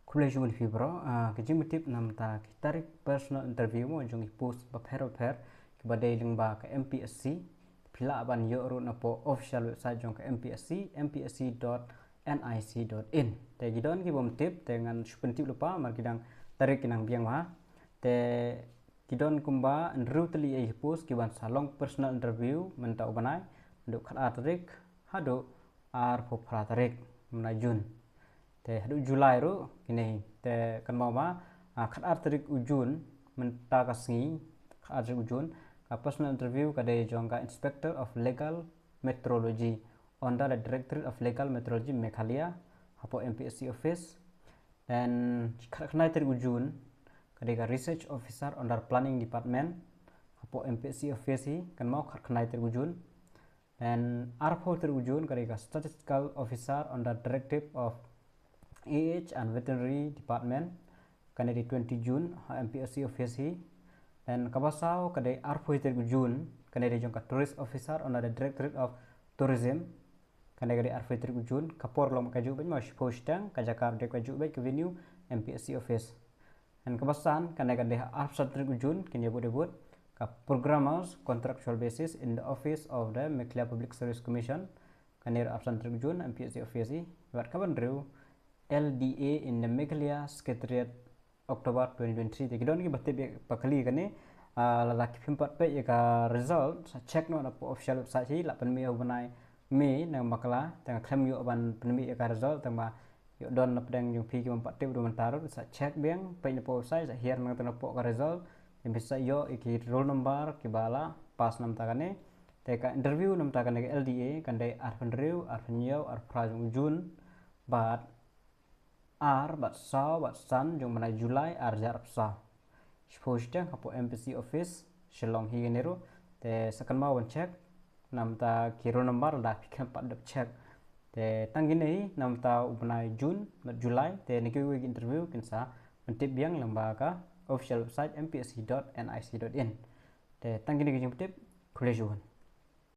Kulejo fibro kejimutip namta kitarik personal interview mo jong post paper kepada lingba ke MPSC pila ban yo ru napo official website jong ke MPSC mpsc.nic.in te gidon ki bom tip dengan supentip lupa mar kidang tarik kinang biang ma te gidon kumba nru teli e post ki ban salong personal interview menta ubanai nduk khat tarik hado ar po tarik menajun te hadu Julai ru kini te kan mau ma khat tarik ujun menta kasngi khat tarik ujun ka personal interview kade jongka inspector of legal metrology under the directorate of legal metrology Meghalaya hapo MPSC office dan khat tarik ujun kade ka research officer under planning department hapo MPSC office kan mau khat tarik ujun dan arpo tarik ujun kade ka statistical officer under directive of AH and Veterinary Department kanadi 20 June MPSC office dan kabasau kadai arpoiter June kanadi jongka tourist officer under the Directorate of Tourism kanadi arpoiter June kapor lom kaju ben mas postang kajakar de kaju be ke venue MPSC office dan kabasan kanadi arpoiter June kini debut ka programmers contractual basis in the office of the Meghalaya Public Service Commission kanadi arpoiter June MPSC office buat kaban rew LDA in the Meghalaya Secretariat Oktober 2023. Jadi don ki batte pakali kane lalaki pimpat pe ka result check no na official website hi la pen mi banai mi na makala tang klem yo ban pen mi ka result tang ma yo don na pedang yung pi ki empat tip do mentaro sa check beng pe na website sa hier na tang po ka result yang bisa yo iki roll number ki bala pas nam ta kane te ka interview nam ta kane LDA kan dai arfen rew arfen yo ar prajung jun bat bat san jong mana Julai jarap sa spostang hapo MPC office shalong hi genero te sakan mau check namta kiro number da pikam pat check te tanggini namta ubnai June Julai te niki interview kinsa mentip biang lembaga official website mpsc.nic.in te tanggini ki tip kulejuan